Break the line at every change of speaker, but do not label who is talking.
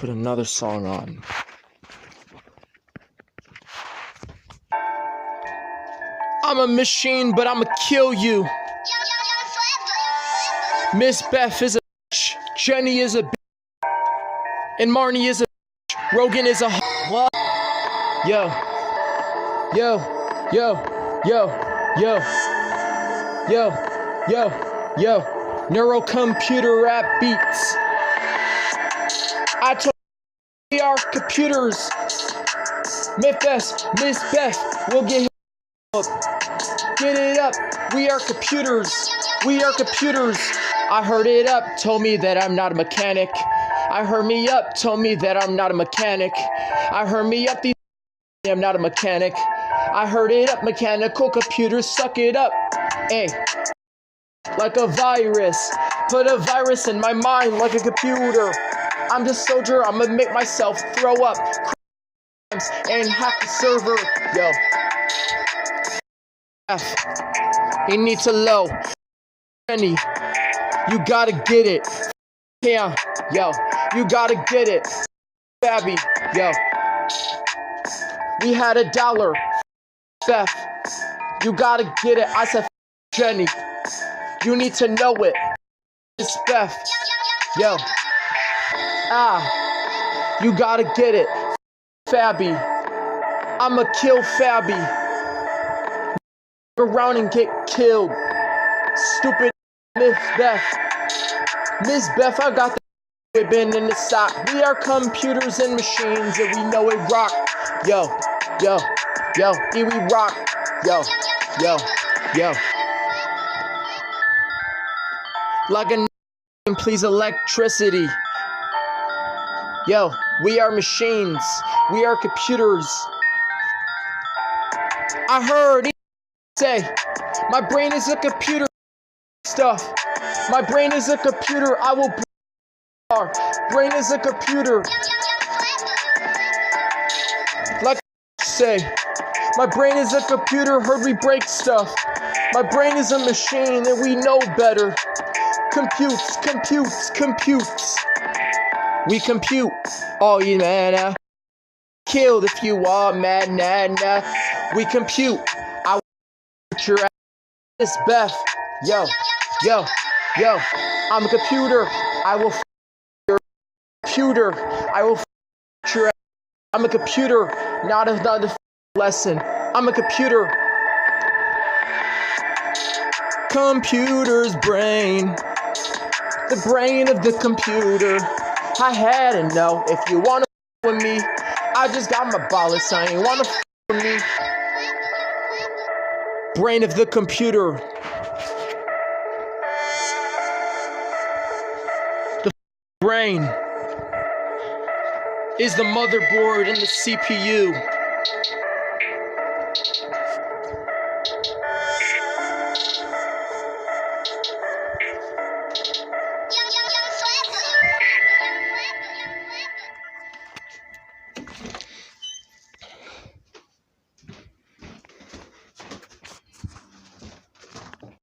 put another song on. I'm a machine, but I'ma kill you. Miss Beth is a bitch. Jenny is a bitch. And Marnie is a bitch. Rogan is a what? Yo. Yo. Yo. Yo. Yo. Yo. Yo. Yo. Neurocomputer rap beats. I told you we are computers. Miss Beth will get up. Get it up. We are computers. We are computers. I heard it up, told me that I'm not a mechanic. I heard me up, told me that I'm not a mechanic. I heard me up, I'm not a mechanic. I heard it up, mechanical computers, suck it up. Ay. Like a virus. Put a virus in my mind like a computer. I'm just a soldier, I'ma make myself throw up and hack the server. Yo. You need to low. Jenny, you gotta get it. Yeah, yo, you gotta get it. Babby, yo. We had $1. Beth, you gotta get it. I said, Jenny, you need to know it. It's Beth, yo. You gotta get it. Fabby, I'ma kill Fabby. Around and get killed. Stupid Miss Beth. Miss Beth, I got the been in the sock. We are computers and machines and we know it rock. Yo, yo, yo, here we rock. Yo, yo, yo. Like a please electricity. Yo, we are machines. We are computers. I heard say, my brain is a computer stuff. My brain is a computer. I will brain is a computer. Like say, my brain is a computer. Heard we break stuff. My brain is a machine and we know better. Computes. We compute. Oh, you man. Killed if you are mad. We compute. Your ass. Miss Beth, yo, I'm a computer. I will your computer. I will your ass. I'm a computer, not another lesson. I'm a computer. Computer's brain, the brain of the computer. I had to know if you wanna with me. I just got my balance. I ain't wanna with me. Brain of the computer. The brain is the motherboard and the CPU.